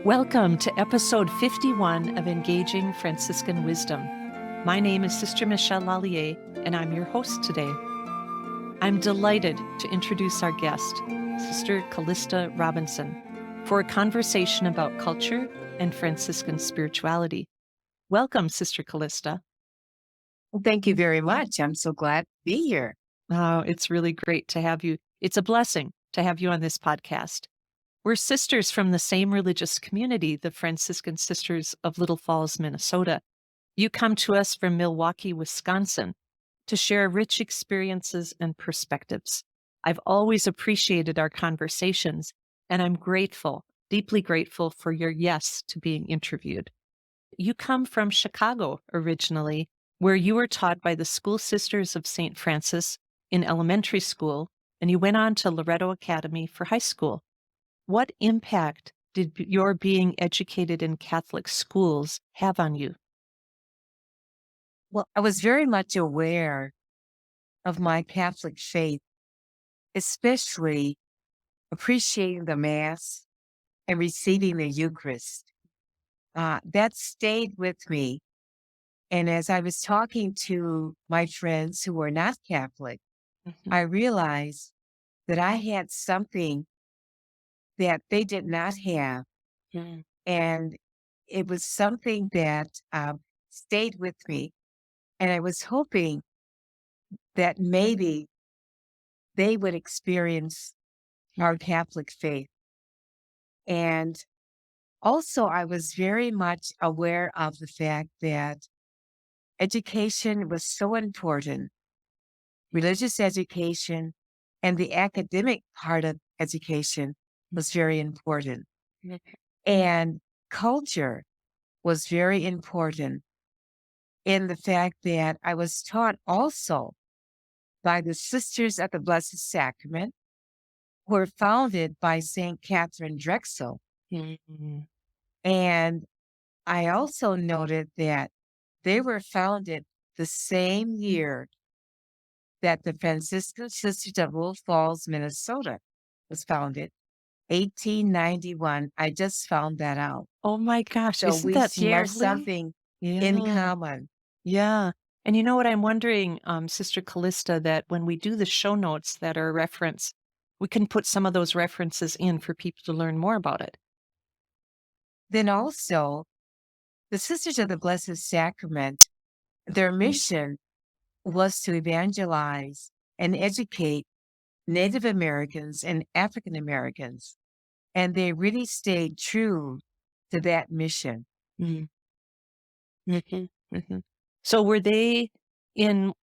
Welcome to episode 51 of Engaging Franciscan Wisdom. My name is Sister Michelle Lallier, and I'm your host today. I'm delighted to introduce our guest, Sister Callista Robinson, for a conversation about culture and Franciscan spirituality. Welcome, Sister Callista. Well, thank you very much. I'm so glad to be here. Oh, it's really great to have you. It's a blessing to have you on this podcast. We're sisters from the same religious community, the Franciscan Sisters of Little Falls, Minnesota. You come to us from Milwaukee, Wisconsin, to share rich experiences and perspectives. I've always appreciated our conversations, and I'm grateful, deeply grateful for your yes to being interviewed. You come from Chicago originally, where you were taught by the School Sisters of St. Francis in elementary school, and you went on to Loretto Academy for high school. What impact did your being educated in Catholic schools have on you? Well, I was very much aware of my Catholic faith, especially appreciating the Mass and receiving the Eucharist. That stayed with me. And as I was talking to my friends who were not Catholic, Mhm. I realized that I had something that they did not have. Mm. And it was something that stayed with me. And I was hoping that maybe they would experience our Catholic faith. And also, I was very much aware of the fact that education was so important, religious education and the academic part of education was very important. And culture was very important in the fact that I was taught also by the Sisters of the Blessed Sacrament, who were founded by St. Catherine Drexel. Mhm. And I also noted that they were founded the same year that the Franciscan Sisters of Little Falls, Minnesota was founded, 1891. I just found that out. Oh my gosh, So isn't we that share lovely? something in Yeah, common. yeah. And you know what I'm wondering, Sister Callista, that when we do the show notes that are reference, we can put some of those references in for people to learn more about it. Then also, the Sisters of the Blessed Sacrament, their mission was to evangelize and educate Native Americans and African Americans. And they really stayed true to that mission. Mm. Mhm, mhm. So were they in,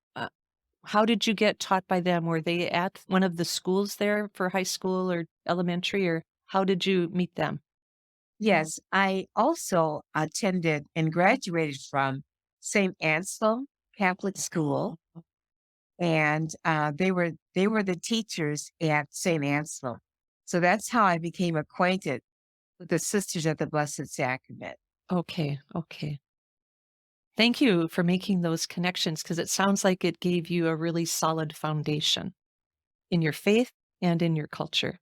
how did you get taught by them? Were they at one of the schools there for high school or elementary, or how did you meet them? Yes, I also attended and graduated from St. Anselm Catholic School, and they were the teachers at St. Anselm. So that's how I became acquainted with the Sisters of the Blessed Sacrament. Okay, okay. Thank you for making those connections because it sounds like it gave you a really solid foundation in your faith and in your culture.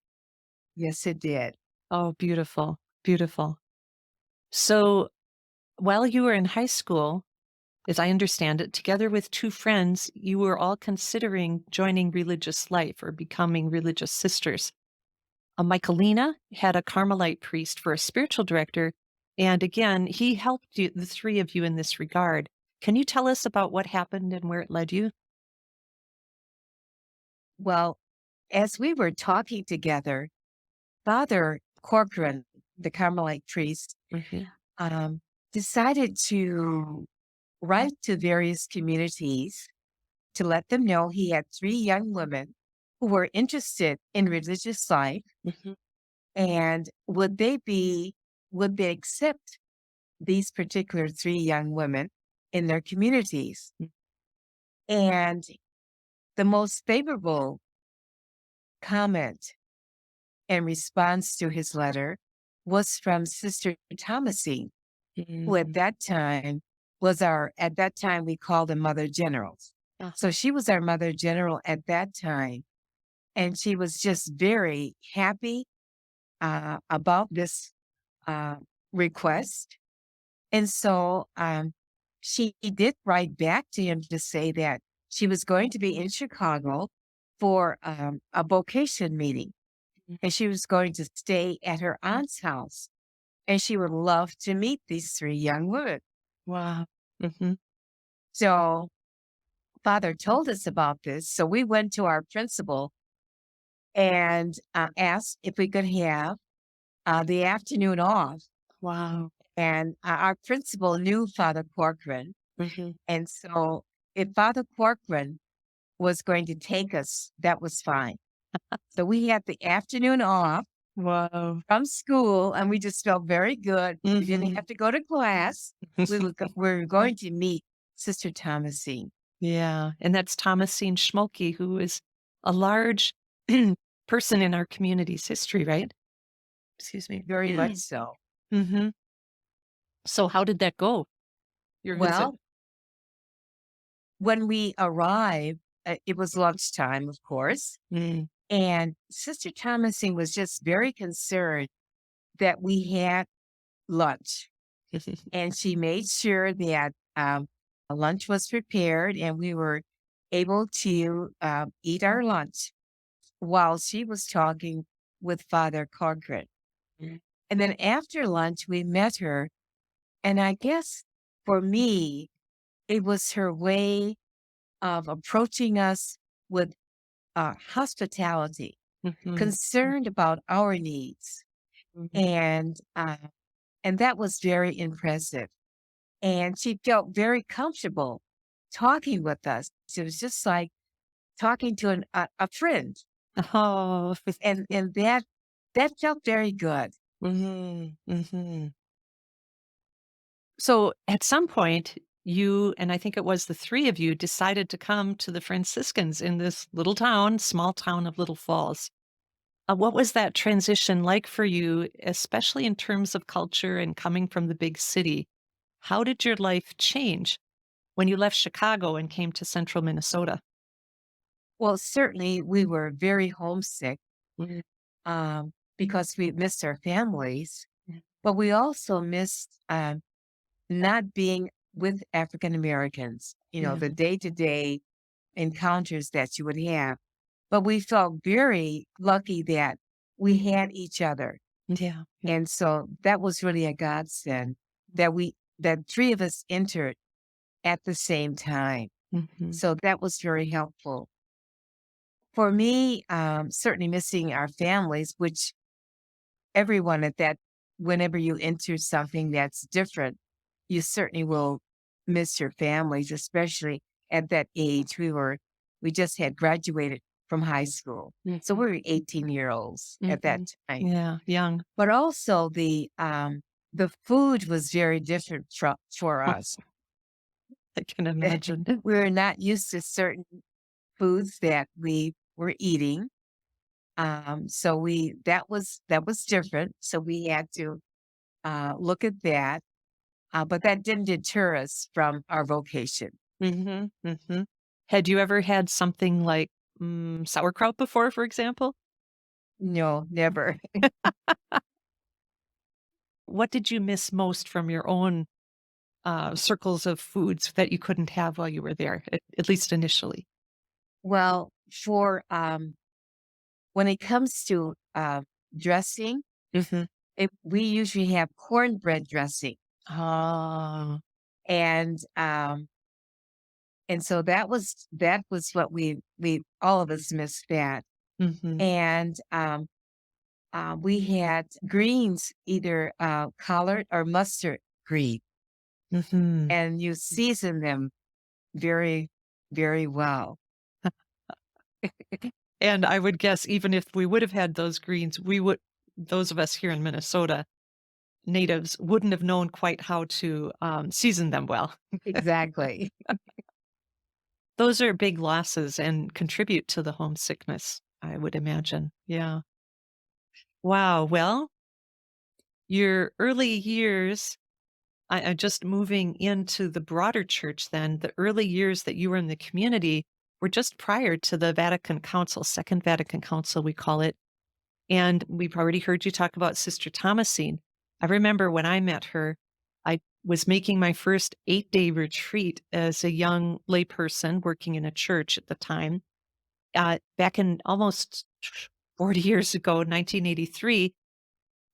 Yes, it did. Oh, beautiful, beautiful. So while you were in high school, as I understand it, together with two friends, you were all considering joining religious life or becoming religious sisters. Michaelina had a Carmelite priest for a spiritual director, and again, he helped you, the three of you, in this regard. Can you tell us about what happened and where it led you? Well, as we were talking together, Father Corcoran, the Carmelite priest, Mhm. um, decided to write to various communities to let them know he had three young women who were interested in religious life Mhm. and would they accept these particular three young women in their communities? And the most favorable comment and response to his letter was from Sister Thomasine, who at Mhm. that time at that time we called them Mother Generals. So Uh-huh. she was our Mother General at that time. And she was just very happy about this uh, request. And so she did write back to him to say that she was going to be in Chicago for a vocation meeting, and she was going to stay at her aunt's house. And she would love to meet these three young women. Wow. Mhm. So Father told us about this. So we went to our principal and asked if we could have the afternoon off. Wow. And our principal knew Father Corcoran. Mhm. And so if Father Corcoran was going to take us, that was fine. So we had the afternoon off Wow. from school, and we just felt very good. We didn't Mhm. have to go to class. We were going to meet Sister Thomasine. Yeah, and that's Thomasine Schmolke, who is a large person in our community's history, right? Excuse me. Very much so. Mhm. So how did that go, your visit? Well, when we arrived, it was lunchtime, of course, Mm. and Sister Thomasine was just very concerned that we had lunch. And she made sure that a lunch was prepared and we were able to eat our lunch while she was talking with Father Corcoran. Mm. And then after lunch, we met her. And I guess for me, it was her way of approaching us with hospitality, Mhm. concerned about our needs. Mhm. And, uh, and that was very impressive. And she felt very comfortable talking with us. It was just like talking to a friend. Oh. And that felt very good. Mhm. Mhm. So at some point, you and I think it was the 3 of you decided to come to the Franciscans in this little town, small town of Little Falls. What was that transition like for you, especially in terms of culture and coming from the big city? How did your life change when you left Chicago and came to central Minnesota? Well, certainly we were very homesick Mhm. because we missed our families, Yeah. but we also missed not being with African Americans, Yeah. the day to day encounters that you would have. But we felt very lucky that we had each other. Yeah. Yeah. And so that was really a godsend that three of us entered at the same time. Mhm. So that was very helpful. For me, certainly missing our families, which everyone at that, whenever you enter something that's different, you certainly will miss your families, especially at that age. We just had graduated from high school. So Mhm. we were 18-year-olds at that Mhm. time. Yeah, young. But also the food was very different for us. I can imagine. We were not used to certain foods that we were eating. So that was different. So we had to look at that. But that didn't deter us from our vocation. Mhm, mhm. Had you ever had something like, sauerkraut before, for example? No, never. What did you miss most from your own, circles of foods that you couldn't have while you were there, at least initially? Well, for when it comes to dressing, Mhm. we usually have cornbread dressing, Ah. and so that was what we all of us missed that, Mhm, and we had greens, either collard or mustard green, mhm. and you season them very, very well. And I would guess even if we would have had those greens, those of us here in Minnesota, natives, wouldn't have known quite how to, season them well. Exactly. Those are big losses and contribute to the homesickness, I would imagine. Yeah. Wow. Well, your early years, I just moving into the broader church then, the early years that you were in the community were just prior to the Vatican Council, Second Vatican Council, we call it. And we've already heard you talk about Sister Thomasine. I remember when I met her, I was making my first 8-day retreat as a young layperson working in a church at the time, back in almost 40 years ago, 1983.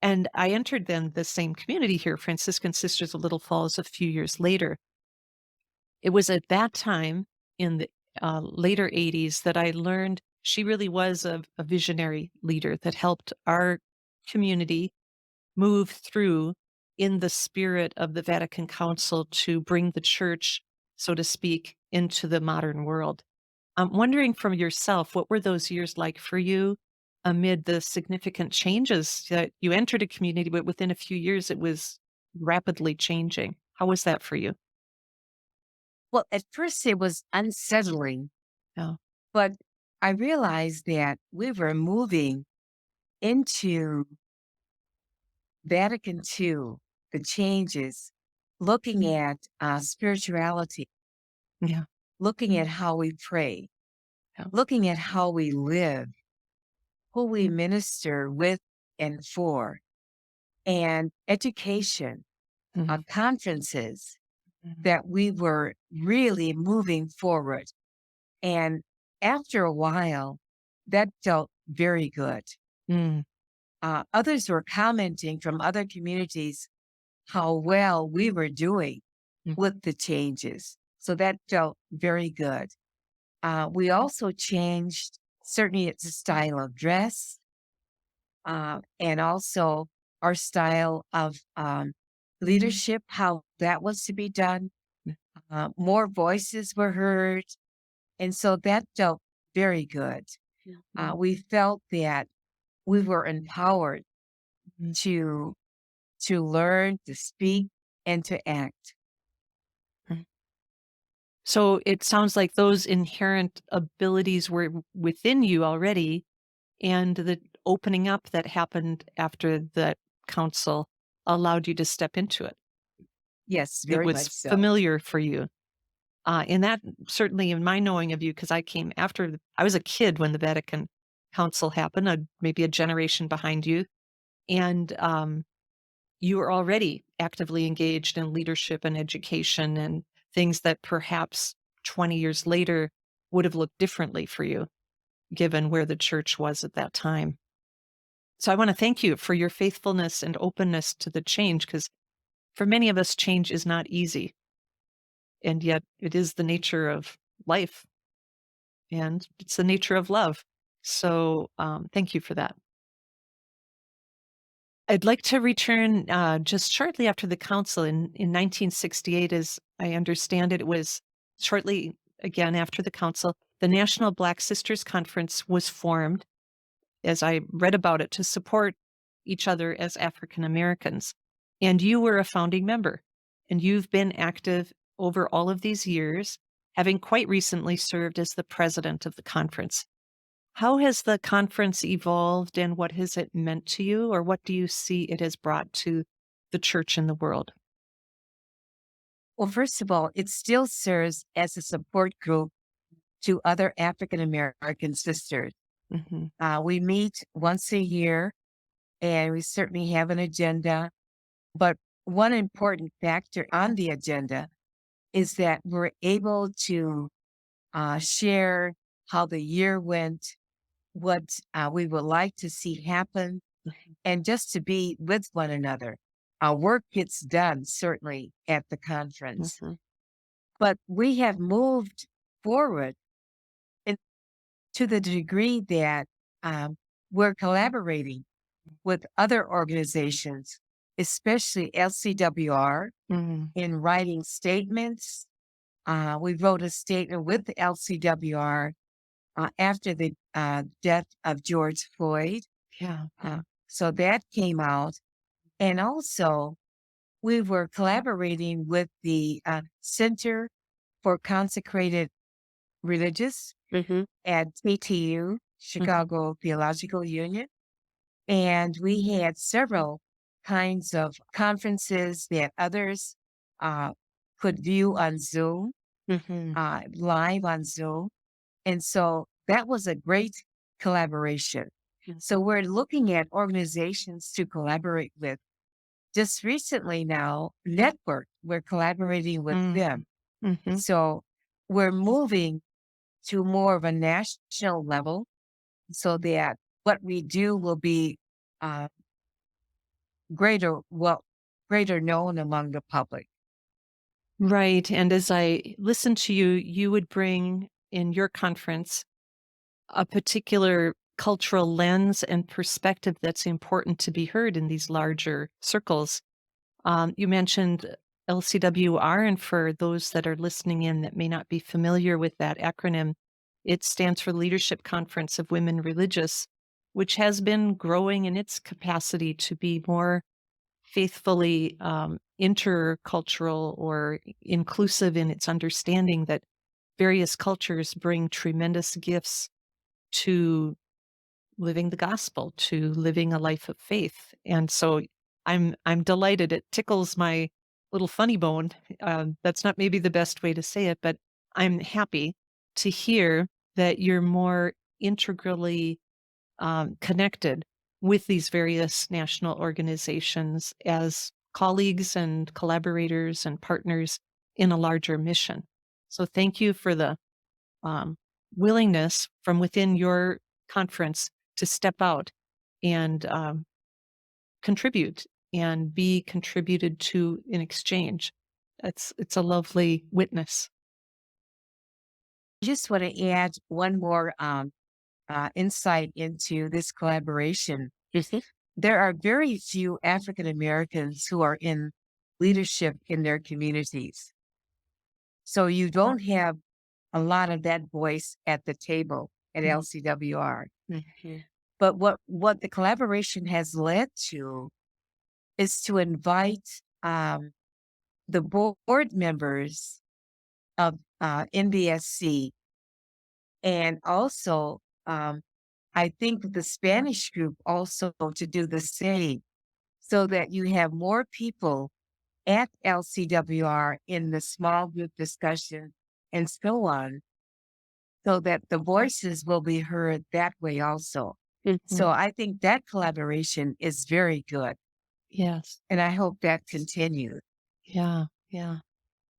And I entered then the same community here, Franciscan Sisters of Little Falls, a few years later. It was at that time in the later 80s that I learned she really was a visionary leader that helped our community move through in the spirit of the Vatican Council to bring the church, so to speak, into the modern world. I'm wondering from yourself, what were those years like for you amid the significant changes that you entered a community, but within a few years it was rapidly changing? How was that for you? Well, at first it was unsettling, Yeah. but I realized that we were moving into Vatican II, the changes, looking at spirituality, Yeah. looking at how we pray, Yeah. looking at how we live, who we minister with and for, and education, Mhm. conferences, Mhm. that we were really moving forward. And after a while, that felt very good. Mm. Others were commenting from other communities how well we were doing Mm. with the changes. So that felt very good. We also changed, certainly it's a style of dress, and also our style of leadership, how that was to be done. Mm. More voices were heard. And so that felt very good. We felt that we were empowered Mhm. to learn, to speak, and to act. Mhm. So it sounds like those inherent abilities were within you already, and the opening up that happened after the council allowed you to step into it. Yes, It very was much so. familiar for you. And that certainly in my knowing of you, because I came after, I was a kid when the Vatican Council happened, maybe a generation behind you. And you were already actively engaged in leadership and education and things that perhaps 20 years later would have looked differently for you, given where the church was at that time. So I want to thank you for your faithfulness and openness to the change, because for many of us, change is not easy. And yet it is the nature of life and it's the nature of love. So thank you for that. I'd like to return just shortly after the council in 1968. As I understand it, it was shortly again after the council, the National Black Sisters Conference was formed, as I read about it, to support each other as African Americans. And you were a founding member, and you've been active over all of these years, having quite recently served as the president of the conference. How has the conference evolved and what has it meant to you, or what do you see it has brought to the church and the world? Well, first of all, it still serves as a support group to other African American sisters. Mhm. We meet once a year and we certainly have an agenda. But one important factor on the agenda is that we're able to share how the year went, what we would like to see happen, and just to be with one another. Our work gets done, certainly, at the conference. Mhm. But we have moved forward in, to the degree that we're collaborating with other organizations, especially LCWR, Mhm. in writing statements. We wrote a statement with the LCWR after the death of George Floyd. Yeah. So that came out. And also, we were collaborating with the Center for Consecrated Religious Mhm. at TTU, Mhm. Chicago Theological Union. And we had several kinds of conferences that others uh, could view on Zoom, Mhm. live on Zoom. And so that was a great collaboration. Mhm. So we're looking at organizations to collaborate with just recently now, Network, we're collaborating with Mm, them. mhm. So we're moving to more of a national level so that what we do will be uh, greater, well, greater known among the public. Right, and as I listen to you, you would bring in your conference a particular cultural lens and perspective that's important to be heard in these larger circles. You mentioned LCWR, and for those that are listening in that may not be familiar with that acronym, it stands for Leadership Conference of Women Religious, which has been growing in its capacity to be more faithfully intercultural or inclusive in its understanding that various cultures bring tremendous gifts to living the gospel, to living a life of faith. And so I'm delighted. It tickles my little funny bone. That's not maybe the best way to say it, but I'm happy to hear that you're more integrally connected with these various national organizations as colleagues and collaborators and partners in a larger mission. So thank you for the um, willingness from within your conference to step out and contribute and be contributed to in exchange. It's a lovely witness. I just want to add one more insight into this collaboration. Mhm. There are very few African Americans who are in leadership in their communities. So you don't have a lot of that voice at the table at Mm, LCWR. mhm, But what the collaboration has led to is to invite the board members of NBSC, and also I think the Spanish group also to do the same, so that you have more people at LCWR in the small group discussion and so on, so that the voices will be heard that way also. mhm. So I think that collaboration is very good, Yes. and I hope that continues. Yeah. Yeah.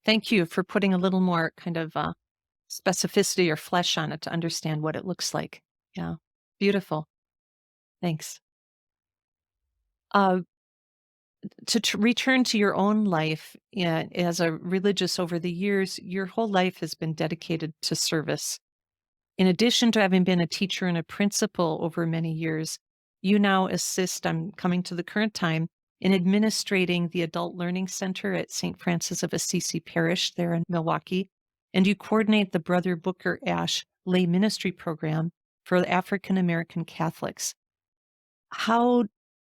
Thank you for putting a little more kind of specificity or flesh on it to understand what it looks like. Yeah. Beautiful. Thanks. Uh, to return to your own life as a religious over the years, your whole life has been dedicated to service. In addition to having been a teacher and a principal over many years, you now assist, I'm coming to the current time, in administrating the Adult Learning Center at St. Francis of Assisi Parish there in Milwaukee, and you coordinate the Brother Booker Ash Lay Ministry Program for African American Catholics. How how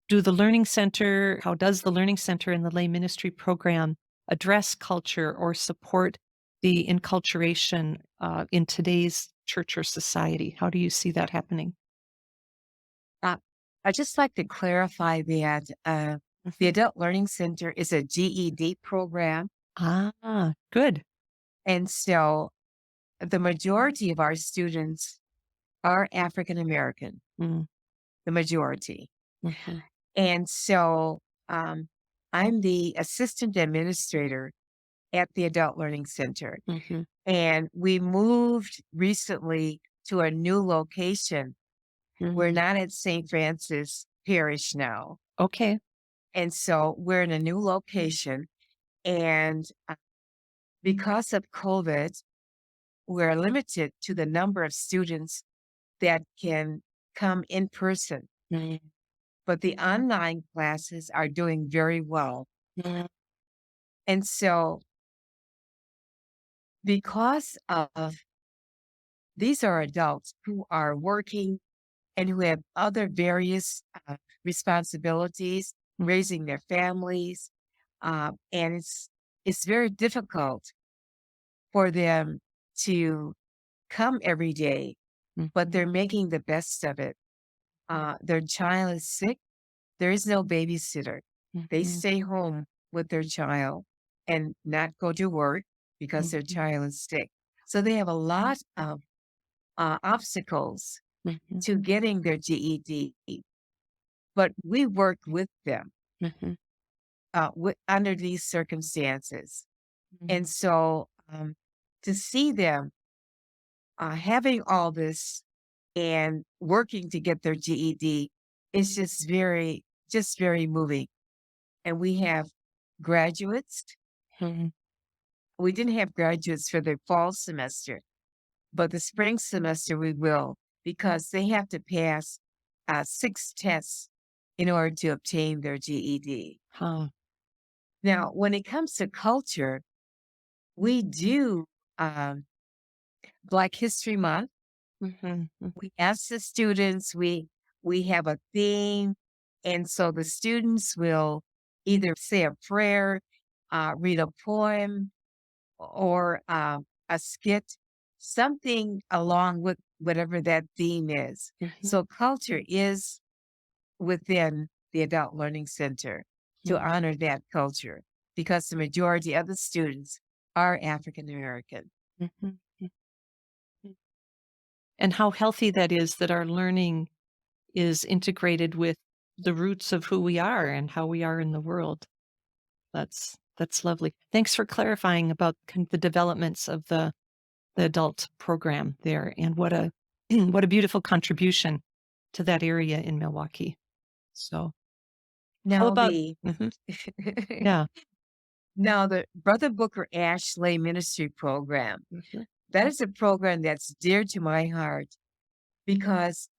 does the Learning Center and the Lay Ministry Program address culture or support the enculturation in today's church or society? How do you see that happening? Uh, I'd just like to clarify that the Mhm. Adult Learning Center is a GED program. Ah, good. And so the majority of our students are African American, Mm, the majority. mhm, And so um, I'm the assistant administrator at the Adult Learning Center. mhm, And we moved recently to a new location. We're mhm. not at St. Francis Parish now. Okay. And so we're in a new location. And because of COVID, we're limited to the number of students that can come in person. Mm, But the online classes are doing very well. mm, And so, because of these are adults who are working and who have other various responsibilities, mm, raising their families, and it's very difficult for them to come every day, but mhm, they're making the best of it. Their child is sick. There is no babysitter. They mhm, stay home with their child and not go to work because their mhm, child is sick. So they have a lot of obstacles mhm, to getting their GED, but we work with them. mhm. under these circumstances. Mm. And so to see them having all this and working to get their GED is just very moving. And we have graduates. Mhm. We didn't have graduates for the fall semester, but the spring semester we will because they have to pass 6 tests in order to obtain their GED. Huh. Now, when it comes to culture, we do um, Black History Month. Mhm, mm, We ask the students, we have a theme, and so the students will either say a prayer, read a poem, or a skit, something along with whatever that theme is. mhm, So culture is within the Adult Learning Center to mm, honor that culture because the majority of the students are African American. mhm, mm, mm. And how healthy that is that our learning is integrated with the roots of who we are and how we are in the world. That's lovely. Thanks for clarifying about the developments of the adult program there, and what a what a beautiful contribution to that area in Milwaukee. So, how Now about the mhm, yeah. now the Brother Booker Ashley Ministry Program. Mhm, That is a program that's dear to my heart because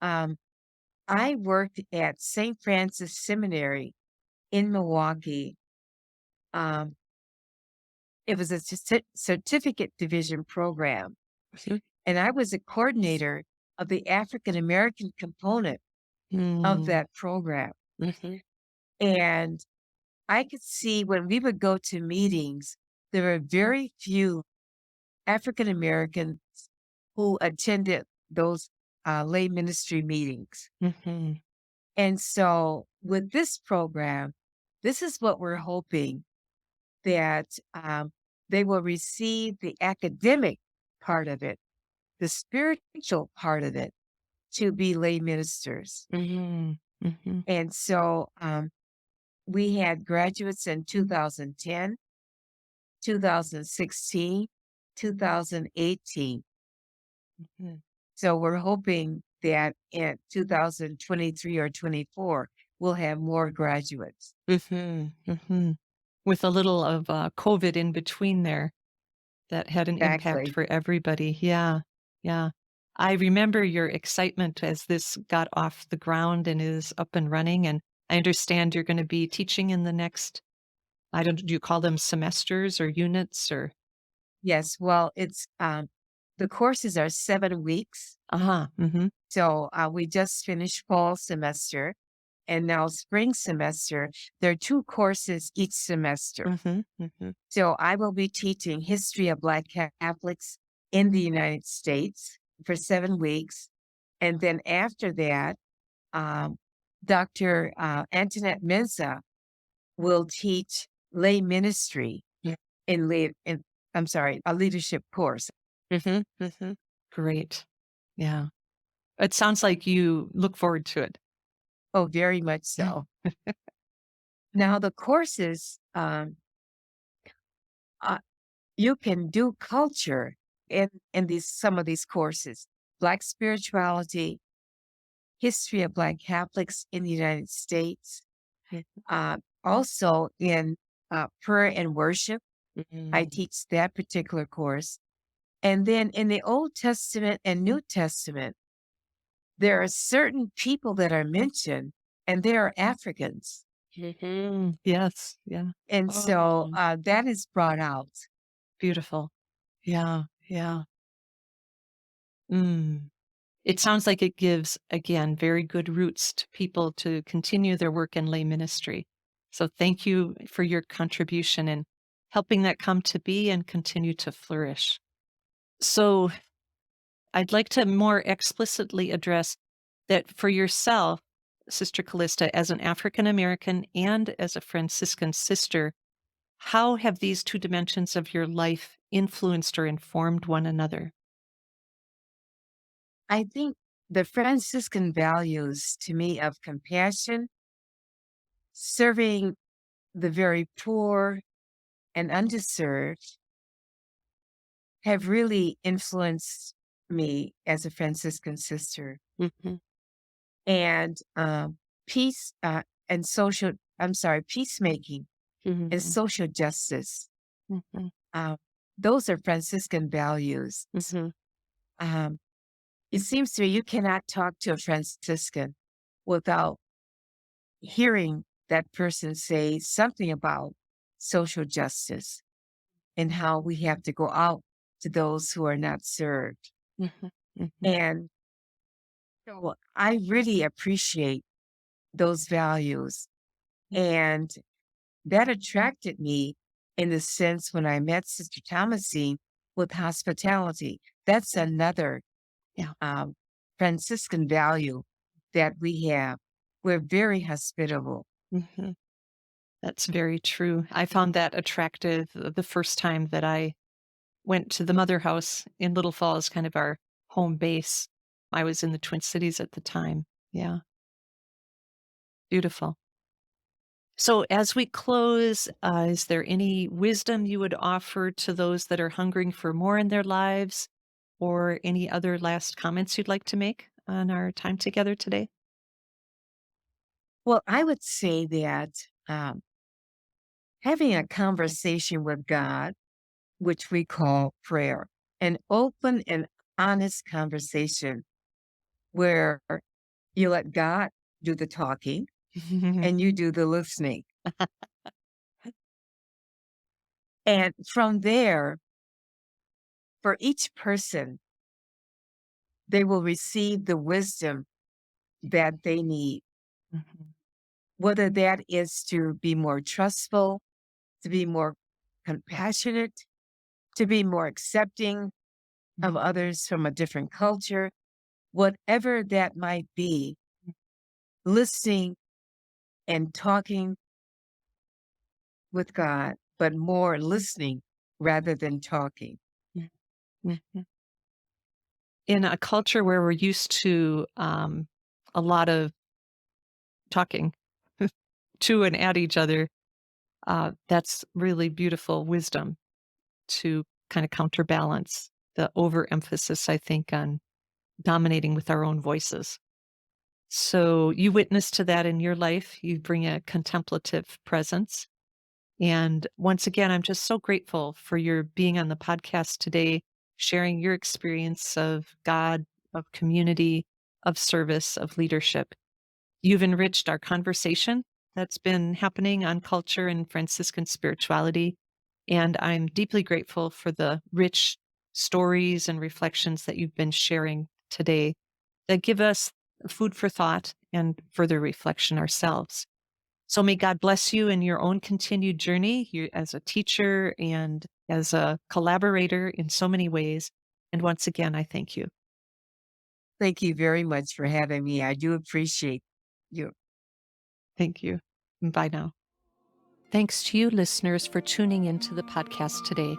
I worked at St. Francis Seminary in Milwaukee. Um, it was a certificate division program, mhm, and I was a coordinator of the African American component of mm, that program. mhm, And I could see when we would go to meetings, there were very few African Americans who attended those lay ministry meetings. mhm, And so with this program, this is what we're hoping that they will receive the academic part of it, the spiritual part of it to be lay ministers. mhm, mhm, And so we had graduates in 2010, 2016, 2018. mhm, So we're hoping that in 2023 or 24, we'll have more graduates. mhm, mhm. With a little of, COVID in between there, that had an impact Exactly. for everybody. Yeah, yeah. I remember your excitement as this got off the ground and is up and running, and I understand you're gonna be teaching in the next, I don't, do you call them semesters or units or Yes. Well, it's the courses are 7 weeks. uh-huh, mhm, So we just finished fall semester and now spring semester. There are 2 courses each semester. mhm, mhm, So I will be teaching history of Black Catholics in the United States for 7 weeks. And then after that, um, Dr. Antoinette Mensah will teach lay ministry yeah, in I'm sorry, a leadership course. mhm, mhm. Great. Yeah. It sounds like you look forward to it. Oh, very much so. Now the courses, uh, you can do culture in these some of these courses, Black spirituality, history of Black Catholics in the United States, also in prayer and worship. I Mhm, teach that particular course. And then in the Old Testament and New Testament, there are certain people that are mentioned, and they are Africans. mhm. Yes, yeah. And so Oh, that is brought out. beautiful. Yeah, yeah. Mm. It sounds like it gives, again, very good roots to people to continue their work in lay ministry. So thank you for your contribution in helping that come to be and continue to flourish. So I'd like to more explicitly address that for yourself, Sister Callista, as an African American and as a Franciscan sister, how have these two dimensions of your life influenced or informed one another? I think the Franciscan values to me of compassion, serving the very poor and undeserved have really influenced me as a Franciscan sister. Mhm, And peace and social, I'm sorry, peacemaking and mhm, social justice. mhm, Uh, those are Franciscan values. mhm, Um, it seems to me you cannot talk to a Franciscan without hearing that person say something about social justice and how we have to go out to those who are not served. mhm, mhm, And so I really appreciate those values. And that attracted me in the sense when I met Sister Thomasine with hospitality. That's another yeah, um, Franciscan value that we have. We're very hospitable. mhm. That's very true. I found that attractive the first time that I went to the Mother House in Little Falls, kind of our home base. I was in the Twin Cities at the time. Yeah, beautiful. So, as we close, is there any wisdom you would offer to those that are hungering for more in their lives, or any other last comments you'd like to make on our time together today? Well, I would say that um, having a conversation with God, which we call prayer, an open and honest conversation where you let God do the talking and you do the listening. And from there, for each person, they will receive the wisdom that they need, Mhm, whether that is to be more trustful, to be more compassionate, to be more accepting mhm, of others from a different culture, whatever that might be, listening and talking with God, but more listening rather than talking. mhm, mhm. In a culture where we're used to a lot of talking to and at each other, that's really beautiful wisdom to kind of counterbalance the overemphasis, I think, on dominating with our own voices. So you witness to that in your life. You bring a contemplative presence. And once again, I'm just so grateful for your being on the podcast today, sharing your experience of God, of community, of service, of leadership. You've enriched our conversation that's been happening on culture and Franciscan spirituality. And I'm deeply grateful for the rich stories and reflections that you've been sharing today that give us food for thought and further reflection ourselves. So may God bless you in your own continued journey you, as a teacher and as a collaborator in so many ways. And once again, I thank you. Thank you very much for having me. I do appreciate you. Thank you. Bye now. Thanks to you, listeners, for tuning into the podcast today.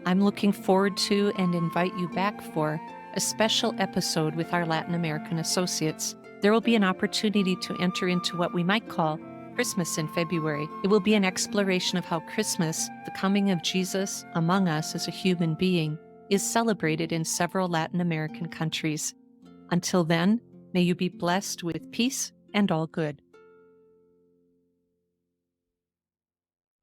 I'm looking forward to and invite you back for a special episode with our Latin American associates. There will be an opportunity to enter into what we might call Christmas in February. It will be an exploration of how Christmas, the coming of Jesus among us as a human being, is celebrated in several Latin American countries. Until then, may you be blessed with peace and all good.